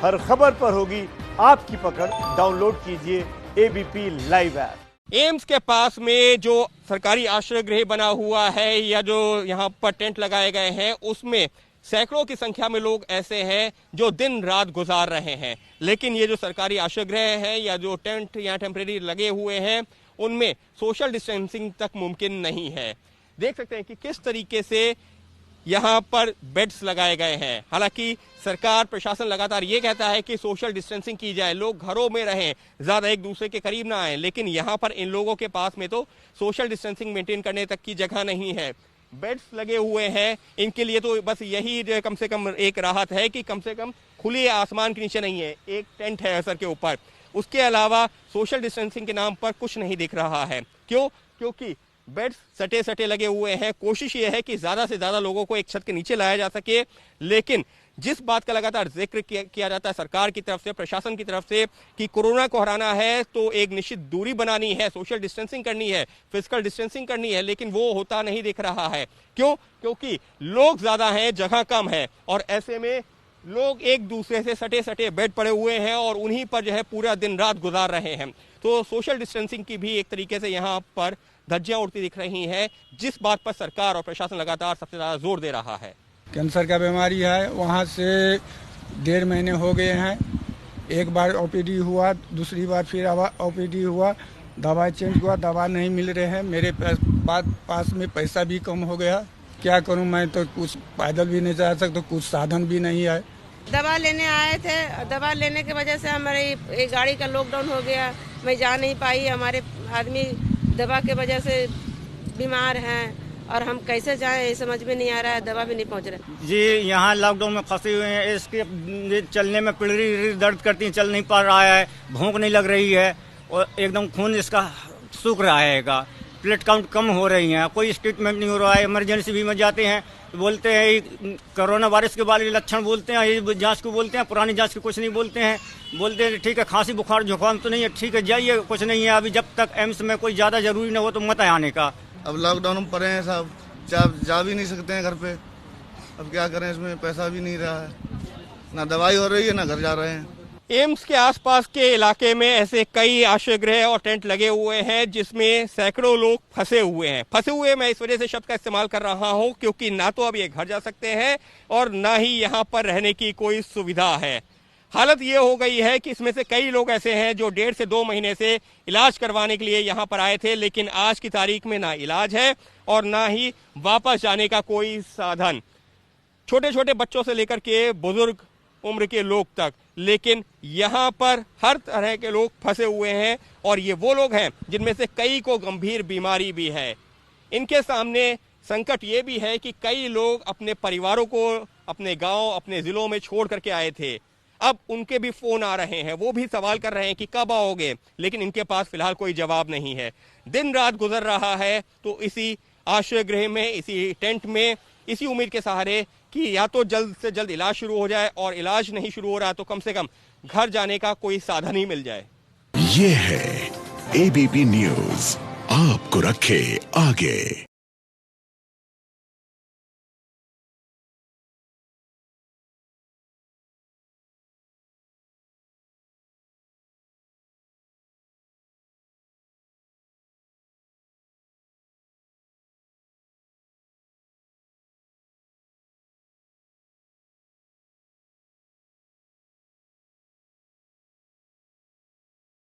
हर खबर पर होगी आपकी पकड़। डाउनलोड कीजिए एबीपी लाइव ऐप। एम्स के पास में जो सरकारी आश्रय गृह बना हुआ है या जो यहाँ पर टेंट लगाए गए हैं, उसमें सैकड़ों की संख्या में लोग ऐसे हैं जो दिन रात गुजार रहे हैं। लेकिन ये जो सरकारी आश्रय गृह है या जो टेंट यहाँ टेम्परेरी लगे हुए हैं, उनमें सोशल डिस्टेंसिंग तक मुमकिन नहीं है। देख सकते हैं कि किस तरीके से यहाँ पर बेड्स लगाए गए हैं। हालांकि सरकार प्रशासन लगातार ये कहता है कि सोशल डिस्टेंसिंग की जाए, लोग घरों में रहें, ज्यादा एक दूसरे के करीब ना आए, लेकिन यहाँ पर इन लोगों के पास में तो सोशल डिस्टेंसिंग मेंटेन करने तक की जगह नहीं है। बेड्स लगे हुए हैं, इनके लिए तो बस यही कम से कम एक राहत है कि कम से कम खुले आसमान के नीचे नहीं है, एक टेंट है सर के ऊपर। उसके अलावा सोशल डिस्टेंसिंग के नाम पर कुछ नहीं दिख रहा है। क्यों? क्योंकि बेड्स सटे सटे लगे हुए हैं। कोशिश ये है कि ज्यादा से ज्यादा लोगों को एक छत के नीचे लाया जा सके, लेकिन जिस बात का लगातार जिक्र किया जाता है सरकार की तरफ से, प्रशासन की तरफ से, कि कोरोना को हराना है तो एक निश्चित दूरी बनानी है, सोशल डिस्टेंसिंग करनी है, फिजिकल डिस्टेंसिंग करनी है, लेकिन वो होता नहीं दिख रहा है। क्यों? क्योंकि लोग ज्यादा हैं, जगह कम है, और ऐसे में लोग एक दूसरे से सटे सटे बेड पड़े हुए हैं और उन्हीं पर जो है पूरा दिन रात गुजार रहे हैं। तो सोशल डिस्टेंसिंग की भी एक तरीके से यहाँ पर धज्जियां उड़ती दिख रही हैं, जिस बात पर सरकार और प्रशासन लगातार सबसे ज्यादा जोर दे रहा है। कैंसर का बीमारी है, वहाँ से 1.5 महीने हो गए हैं। एक बार ओपीडी हुआ, दूसरी बार फिर ओपीडी हुआ, दवाई चेंज हुआ, दवा नहीं मिल रहे हैं। मेरे पास में पैसा भी कम हो गया, क्या करूं? मैं तो कुछ पैदल भी नहीं जा सकता, कुछ साधन भी नहीं है। दवा लेने आए थे, दवा लेने की वजह से हमारे गाड़ी का लॉकडाउन हो गया, मैं जा नहीं पाई। हमारे आदमी दवा के वजह से बीमार हैं और हम कैसे जाएं, ये समझ में नहीं आ रहा है, दवा भी नहीं पहुंच रहा जी। यहाँ लॉकडाउन में फंसे हुए हैं, इसके चलने में पीढ़ी दर्द करती है, चल नहीं पा रहा है, भूख नहीं लग रही है और एकदम खून इसका सूख रहा है, प्लेट काउंट कम हो रही हैं, कोई ट्रीटमेंट नहीं हो रहा है। इमरजेंसी भी में जाते हैं तो बोलते हैं कोरोना वायरस के बारे में लक्षण बोलते हैं, ये जांच को बोलते हैं, पुरानी जांच को कुछ नहीं बोलते हैं। बोलते हैं ठीक है, खांसी बुखार जुकाम तो नहीं है, ठीक है जाइए, कुछ नहीं है अभी, जब तक एम्स में कोई ज़्यादा जरूरी ना हो तो मत आने का। अब लॉकडाउन में पड़े हैं साहब, जा भी नहीं सकते हैं घर पे, अब क्या करें, इसमें पैसा भी नहीं रहा है, ना दवाई हो रही है ना घर जा रहे हैं। एम्स के आसपास के इलाके में ऐसे कई आश्रय गृह और टेंट लगे हुए हैं जिसमें सैकड़ों लोग फंसे हुए हैं। फंसे हुए मैं इस वजह से शब्द का इस्तेमाल कर रहा हूं क्योंकि ना तो अब ये घर जा सकते हैं और ना ही यहाँ पर रहने की कोई सुविधा है। हालत ये हो गई है कि इसमें से कई लोग ऐसे हैं जो 1.5 से 2 महीने से इलाज करवाने के लिए यहाँ पर आए थे, लेकिन आज की तारीख में ना इलाज है और ना ही वापस जाने का कोई साधन। छोटे छोटे बच्चों से लेकर के बुजुर्ग उम्र के लोग तक, लेकिन यहाँ पर हर तरह के लोग फंसे हुए हैं और ये वो लोग हैं जिनमें से कई को गंभीर बीमारी भी है। इनके सामने संकट ये भी है कि कई लोग अपने परिवारों को अपने गांव, अपने जिलों में छोड़ करके आए थे। अब उनके भी फोन आ रहे हैं, वो भी सवाल कर रहे हैं कि कब आओगे, लेकिन इनके पास फिलहाल कोई जवाब नहीं है। दिन रात गुजर रहा है तो इसी आश्रय गृह में, इसी टेंट में, इसी उम्मीद के सहारे कि या तो जल्द से जल्द इलाज शुरू हो जाए, और इलाज नहीं शुरू हो रहा तो कम से कम घर जाने का कोई साधन ही मिल जाए। ये है एबीपी न्यूज़, आपको रखे आगे।